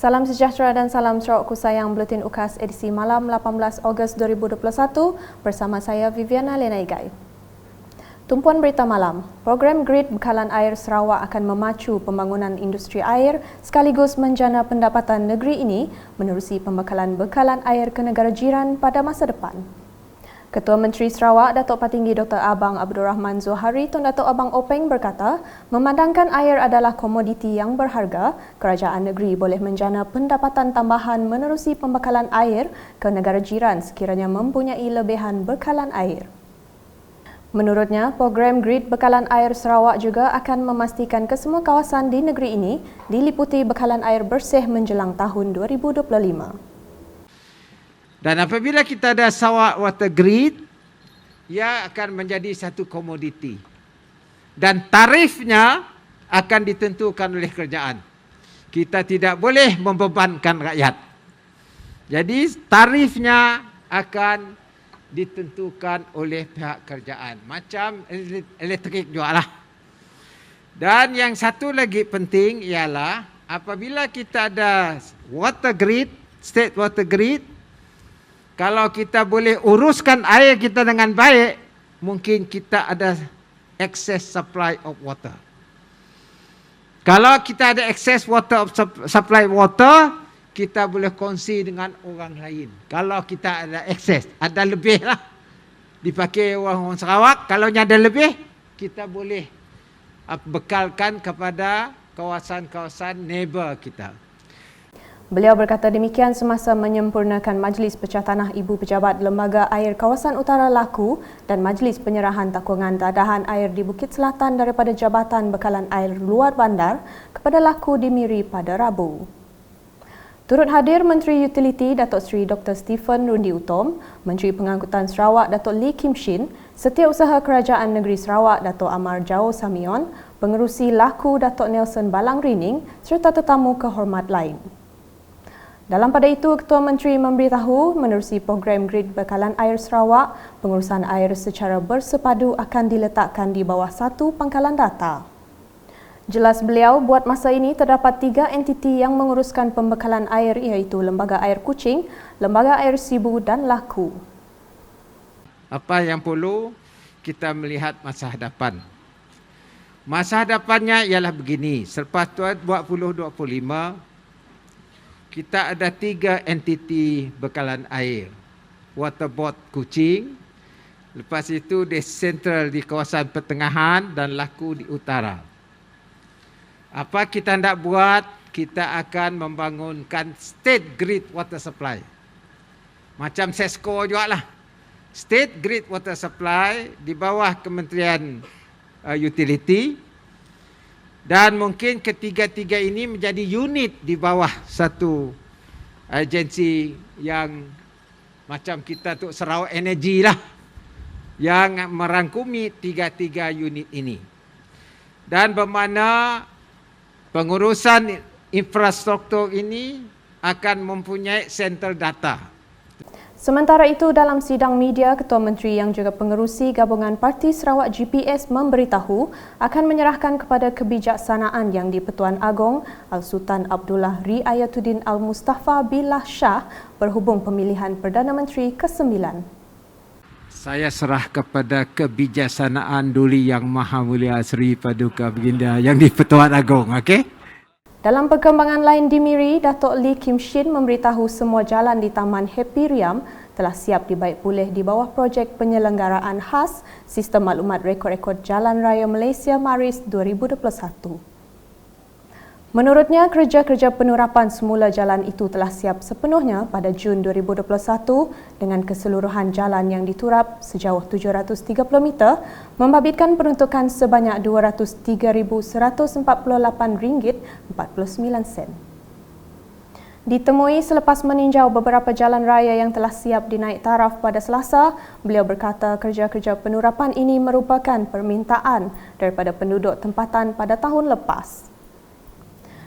Salam sejahtera dan salam Sarawak Kusayang Buletin UKAS edisi malam 18 Ogos 2021 bersama saya Viviana Lenaigai. Tumpuan berita malam, program Grid Bekalan Air Sarawak akan memacu pembangunan industri air sekaligus menjana pendapatan negeri ini menerusi pembekalan air ke negara jiran pada masa depan. Ketua Menteri Sarawak, Datuk Patinggi Dr. Abang Abdul Rahman Zohari Tun Datuk Abang Openg berkata, memandangkan air adalah komoditi yang berharga, kerajaan negeri boleh menjana pendapatan tambahan menerusi pembekalan air ke negara jiran sekiranya mempunyai lebihan bekalan air. Menurutnya, program Grid Bekalan Air Sarawak juga akan memastikan kesemua kawasan di negeri ini diliputi bekalan air bersih menjelang tahun 2025. Dan apabila kita ada Sarawak Water Grid, ia akan menjadi satu komoditi. Dan tarifnya akan ditentukan oleh kerajaan. Kita tidak boleh membebankan rakyat. Jadi tarifnya akan ditentukan oleh pihak kerajaan. Macam elektrik juga lah. Dan yang satu lagi penting ialah apabila kita ada water grid, state water grid, kalau kita boleh uruskan air kita dengan baik, mungkin kita ada excess supply of water. Kalau kita ada excess supply water, kita boleh kongsi dengan orang lain. Kalau kita ada excess, ada lebih lah. Dipakai orang Sarawak, kalau ada lebih, kita boleh bekalkan kepada kawasan-kawasan neighbor kita. Beliau berkata demikian semasa menyempurnakan Majlis Pecah Tanah Ibu Pejabat Lembaga Air Kawasan Utara Laku dan Majlis Penyerahan Takungan Dadahan Air di Bukit Selatan daripada Jabatan Bekalan Air Luar Bandar kepada Laku di Miri pada Rabu. Turut hadir Menteri Utiliti Datuk Seri Dr. Stephen Rundi Utom, Menteri Pengangkutan Sarawak Datuk Lee Kim Shin, Setiausaha Kerajaan Negeri Sarawak Datuk Amar Jao Samion, Pengerusi Laku Datuk Nelson Balang Rining serta tetamu kehormat lain. Dalam pada itu, Ketua Menteri memberitahu menerusi program Grid Bekalan Air Sarawak, pengurusan air secara bersepadu akan diletakkan di bawah satu pangkalan data. Jelas beliau, buat masa ini terdapat 3 entiti yang menguruskan pembekalan air iaitu Lembaga Air Kuching, Lembaga Air Sibu dan Laku. Apa yang perlu kita melihat masa hadapan? Masa hadapannya ialah begini, selepas 2025, kita ada 3 entiti bekalan air. Water Board Kuching, lepas itu di sentral di kawasan pertengahan dan Laku di utara. Apa kita hendak buat? Kita akan membangunkan State Grid Water Supply. Macam SESCO juga lah. State Grid Water Supply di bawah Kementerian Utility. Dan mungkin ketiga-tiga ini menjadi unit di bawah satu agensi yang macam kita tu Sarawak Energy lah, yang merangkumi 3 unit ini. Dan bermakna pengurusan infrastruktur ini akan mempunyai center data. Sementara itu, dalam sidang media, Ketua Menteri yang juga pengerusi Gabungan Parti Sarawak GPS memberitahu akan menyerahkan kepada kebijaksanaan Yang di-Pertuan Agong Al-Sultan Abdullah Riayatuddin Al-Mustafa Billah Shah berhubung pemilihan Perdana Menteri ke-9. Saya serah kepada kebijaksanaan Duli Yang Maha Mulia Seri Paduka Baginda Yang di-Pertuan Agong, okey? Dalam perkembangan lain di Miri, Datuk Lee Kim Shin memberitahu semua jalan di Taman Happy Riam telah siap dibaik pulih di bawah projek penyelenggaraan khas Sistem Maklumat Rekod-Rekod Jalan Raya Malaysia Maris 2021. Menurutnya, kerja-kerja penurapan semula jalan itu telah siap sepenuhnya pada Jun 2021 dengan keseluruhan jalan yang diturap sejauh 730 meter membabitkan peruntukan sebanyak RM203,148.49. Ditemui selepas meninjau beberapa jalan raya yang telah siap dinaik taraf pada Selasa, beliau berkata kerja-kerja penurapan ini merupakan permintaan daripada penduduk tempatan pada tahun lepas.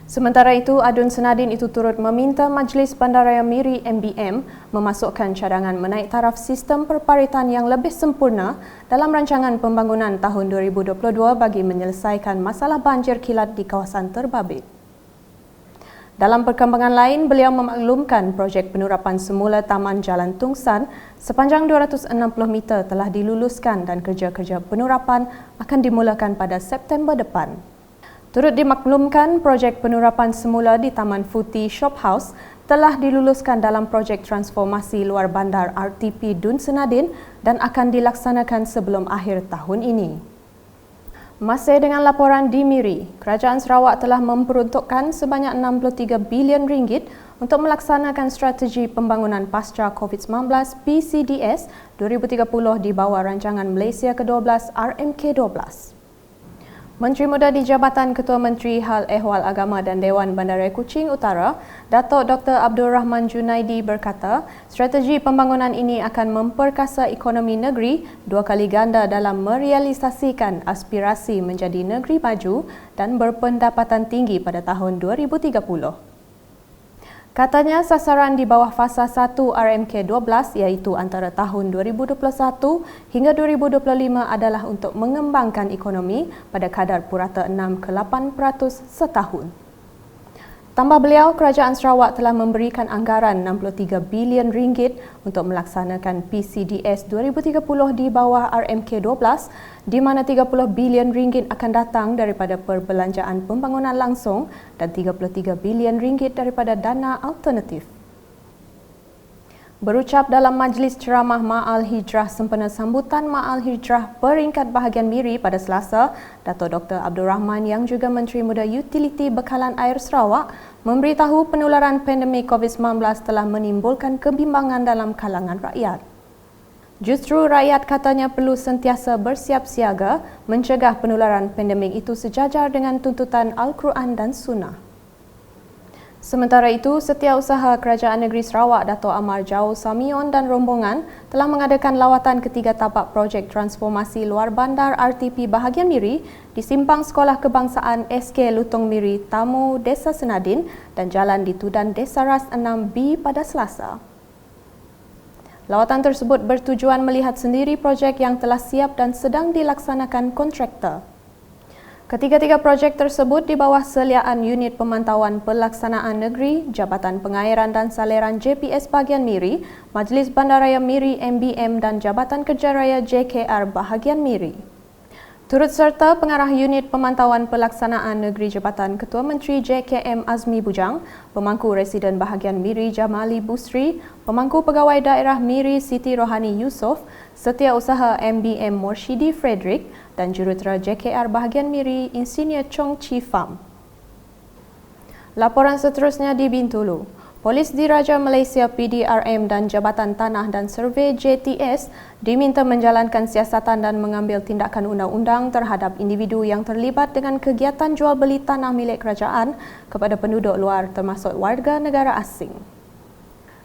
Sementara itu, Adun Senadin itu turut meminta Majlis Bandaraya Miri MBM memasukkan cadangan menaik taraf sistem perparitan yang lebih sempurna dalam rancangan pembangunan tahun 2022 bagi menyelesaikan masalah banjir kilat di kawasan terbabit. Dalam perkembangan lain, beliau memaklumkan projek penurapan semula Taman Jalan Tungsan sepanjang 260 meter telah diluluskan dan kerja-kerja penurapan akan dimulakan pada September depan. Turut dimaklumkan projek penurapan semula di Taman Futi Shop House telah diluluskan dalam projek transformasi luar bandar RTP Dun Senadin dan akan dilaksanakan sebelum akhir tahun ini. Masih dengan laporan di Miri, Kerajaan Sarawak telah memperuntukkan sebanyak 63 bilion ringgit untuk melaksanakan strategi pembangunan pasca COVID-19 PCDS 2030 di bawah rancangan Malaysia ke-12 RMK12. Menteri Muda di Jabatan Ketua Menteri Hal Ehwal Agama dan Dewan Bandaraya Kuching Utara, Datuk Dr. Abdul Rahman Junaidi berkata, strategi pembangunan ini akan memperkasa ekonomi negeri 2 kali ganda dalam merealisasikan aspirasi menjadi negeri maju dan berpendapatan tinggi pada tahun 2030. Katanya sasaran di bawah fasa 1 RMK12 iaitu antara tahun 2021 hingga 2025 adalah untuk mengembangkan ekonomi pada kadar purata 6 ke 8% setahun. Tambah beliau, Kerajaan Sarawak telah memberikan anggaran 63 bilion ringgit untuk melaksanakan PCDS 2030 di bawah RMK12 di mana 30 bilion ringgit akan datang daripada perbelanjaan pembangunan langsung dan 33 bilion ringgit daripada dana alternatif. Berucap dalam Majlis Ceramah Ma'al Hijrah sempena sambutan Ma'al Hijrah peringkat bahagian Miri pada Selasa, Datuk Dr. Abdul Rahman yang juga Menteri Muda Utiliti Bekalan Air Sarawak memberitahu penularan pandemik COVID-19 telah menimbulkan kebimbangan dalam kalangan rakyat. Justru rakyat katanya perlu sentiasa bersiap siaga mencegah penularan pandemik itu sejajar dengan tuntutan Al-Quran dan Sunnah. Sementara itu, Setiausaha Kerajaan Negeri Sarawak Dato' Amar Jauh Samion dan rombongan telah mengadakan lawatan ketiga tapak projek transformasi luar bandar RTP bahagian Miri di Simpang Sekolah Kebangsaan SK Lutong Miri, Tamu Desa Senadin dan Jalan di Tudan Desa Ras 6B pada Selasa. Lawatan tersebut bertujuan melihat sendiri projek yang telah siap dan sedang dilaksanakan kontraktor. Ketiga-tiga projek tersebut di bawah seliaan Unit Pemantauan Pelaksanaan Negeri, Jabatan Pengairan dan Saliran JPS Bahagian Miri, Majlis Bandaraya Miri MBM dan Jabatan Kerja Raya JKR Bahagian Miri. Turut serta pengarah Unit Pemantauan Pelaksanaan Negeri Jabatan Ketua Menteri JKM Azmi Bujang, Pemangku Residen Bahagian Miri Jamali Busri, Pemangku Pegawai Daerah Miri Siti Rohani Yusof, Setiausaha MBM Morshidi Frederick dan Jurutera JKR Bahagian Miri Insinyur Chong Chi Pham. Laporan seterusnya di Bintulu. Polis Diraja Malaysia PDRM dan Jabatan Tanah dan Survey JTS diminta menjalankan siasatan dan mengambil tindakan undang-undang terhadap individu yang terlibat dengan kegiatan jual beli tanah milik kerajaan kepada penduduk luar termasuk warga negara asing.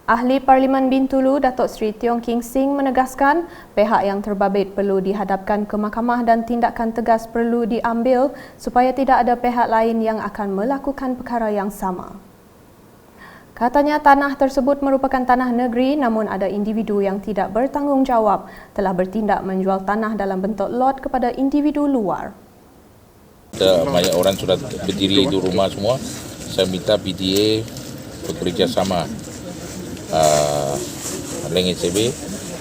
Ahli Parlimen Bintulu Datuk Seri Tiong King Sing menegaskan pihak yang terbabit perlu dihadapkan ke mahkamah dan tindakan tegas perlu diambil supaya tidak ada pihak lain yang akan melakukan perkara yang sama. Katanya tanah tersebut merupakan tanah negeri namun ada individu yang tidak bertanggungjawab telah bertindak menjual tanah dalam bentuk lot kepada individu luar. Banyak orang sudah berdiri di rumah semua. Saya minta PDA bekerjasama Leng SCB,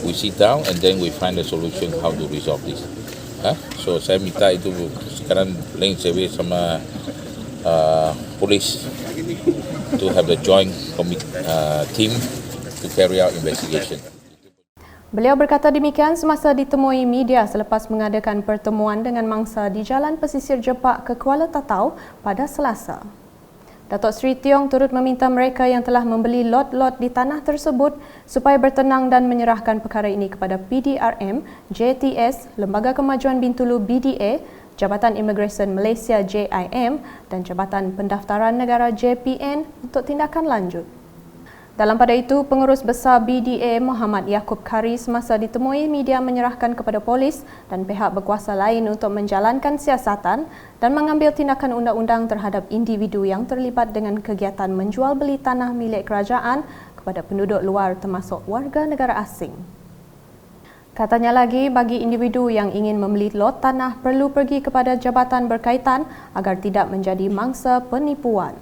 we sit down and then we find a solution how to resolve this. So saya minta itu sekarang Leng SCB sama polis to have the joint team to carry out investigation. Beliau berkata demikian semasa ditemui media selepas mengadakan pertemuan dengan mangsa di Jalan Pesisir Jepak ke Kuala Tatau pada Selasa. Datuk Seri Tiong turut meminta mereka yang telah membeli lot-lot di tanah tersebut supaya bertenang dan menyerahkan perkara ini kepada PDRM, JTS, Lembaga Kemajuan Bintulu BDA, Jabatan Imigresen Malaysia JIM dan Jabatan Pendaftaran Negara JPN untuk tindakan lanjut. Dalam pada itu, Pengurus Besar BDA Muhammad Yaakob Kari semasa ditemui media menyerahkan kepada polis dan pihak berkuasa lain untuk menjalankan siasatan dan mengambil tindakan undang-undang terhadap individu yang terlibat dengan kegiatan menjual beli tanah milik kerajaan kepada penduduk luar termasuk warga negara asing. Katanya lagi, bagi individu yang ingin membeli lot tanah perlu pergi kepada jabatan berkaitan agar tidak menjadi mangsa penipuan.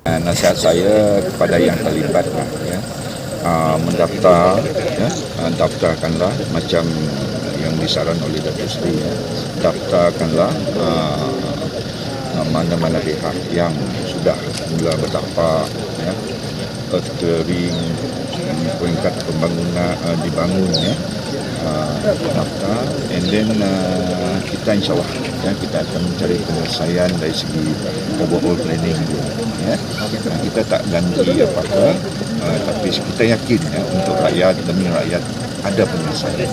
Nasihat saya kepada yang terlibat lah, ya, mendaftar, ya, daftarkanlah macam yang disaran oleh Datuk Seri, ya, daftarkanlah mana-mana pihak yang sudah mula bertapak, ya, earthclearing, peringkat pembangunan dibangun, ya, daftar, and then kita insyaAllah, ya, kita akan mencari penyelesaian dari segi overall planning, ya. Kita tak ganti apa-apa, tapi kita yakin, ya, untuk rakyat, demi rakyat ada penyelesaian,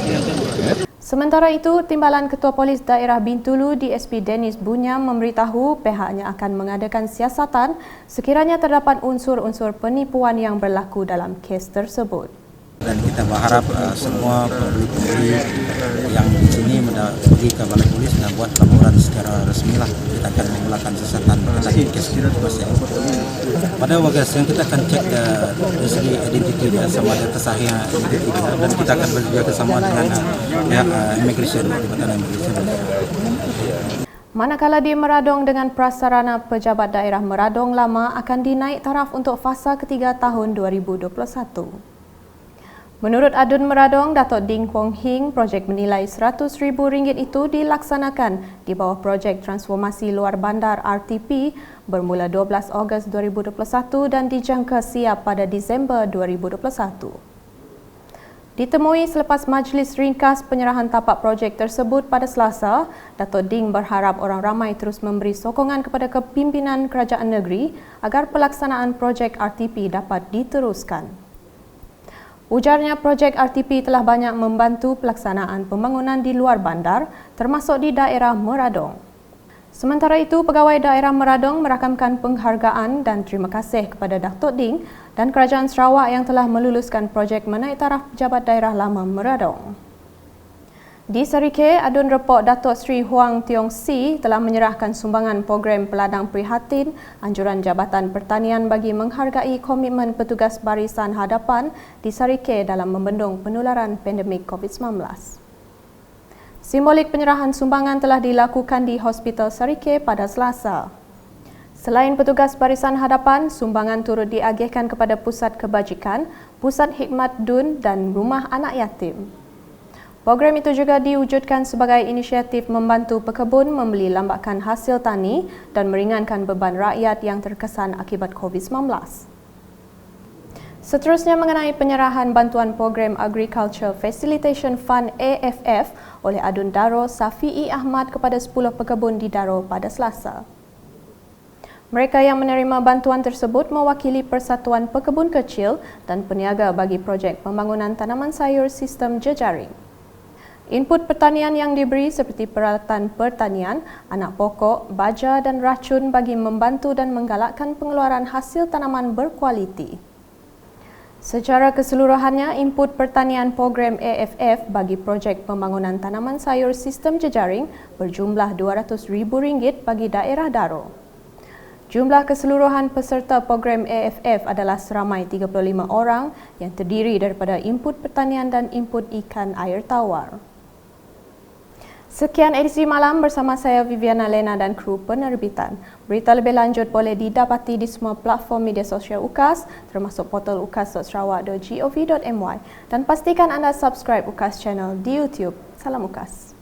ya. Sementara itu, Timbalan Ketua Polis Daerah Bintulu DSP Dennis Bunyam memberitahu pihaknya akan mengadakan siasatan sekiranya terdapat unsur-unsur penipuan yang berlaku dalam kes tersebut. Dan kita berharap semua pembeli-pembeli yang di sini pergi ke balai polis dan buat laporan secara resmi lah. Kita akan memulakan siasatan berkaitan kes masing-masing. Pada bagas yang kita akan cek dari segi identiti dia, sama ada tersahih identiti dia, dan kita akan bekerja sama dengan pihak immigration, Jabatan Immigration. Manakala di Meradong dengan prasarana pejabat daerah Meradong lama akan dinaik taraf untuk fasa ketiga tahun 2021. Menurut Adun Meradong, Datuk Ding Kwong Hing, projek menilai RM100,000 itu dilaksanakan di bawah projek transformasi luar bandar RTP bermula 12 Ogos 2021 dan dijangka siap pada Disember 2021. Ditemui selepas majlis ringkas penyerahan tapak projek tersebut pada Selasa, Datuk Ding berharap orang ramai terus memberi sokongan kepada kepimpinan kerajaan negeri agar pelaksanaan projek RTP dapat diteruskan. Ujarnya projek RTP telah banyak membantu pelaksanaan pembangunan di luar bandar termasuk di daerah Meradong. Sementara itu, Pegawai Daerah Meradong merakamkan penghargaan dan terima kasih kepada Datuk Ding dan Kerajaan Sarawak yang telah meluluskan projek menaik taraf Pejabat Daerah Lama Meradong. Di Serike, Adun Report Datuk Seri Huang Tiong Si telah menyerahkan sumbangan program Peladang Prihatin Anjuran Jabatan Pertanian bagi menghargai komitmen petugas barisan hadapan di Serike dalam membendung penularan pandemik COVID-19. Simbolik penyerahan sumbangan telah dilakukan di Hospital Serike pada Selasa. Selain petugas barisan hadapan, sumbangan turut diagihkan kepada Pusat Kebajikan, Pusat Hikmat Dun dan Rumah Anak Yatim. Program itu juga diwujudkan sebagai inisiatif membantu pekebun membeli lambakan hasil tani dan meringankan beban rakyat yang terkesan akibat COVID-19. Seterusnya mengenai penyerahan bantuan program Agriculture Facilitation Fund AFF oleh Adun Daro Safi'i Ahmad kepada 10 pekebun di Daro pada Selasa. Mereka yang menerima bantuan tersebut mewakili Persatuan Pekebun Kecil dan peniaga bagi projek pembangunan tanaman sayur sistem jejaring. Input pertanian yang diberi seperti peralatan pertanian, anak pokok, baja dan racun bagi membantu dan menggalakkan pengeluaran hasil tanaman berkualiti. Secara keseluruhannya, input pertanian program AFF bagi projek pembangunan tanaman sayur sistem jejaring berjumlah RM200,000 bagi daerah Daro. Jumlah keseluruhan peserta program AFF adalah seramai 35 orang yang terdiri daripada input pertanian dan input ikan air tawar. Sekian edisi malam bersama saya Viviana Lena dan kru penerbitan. Berita lebih lanjut boleh didapati di semua platform media sosial UKAS termasuk portal ukas.sarawak.gov.my dan pastikan anda subscribe UKAS Channel di YouTube. Salam UKAS.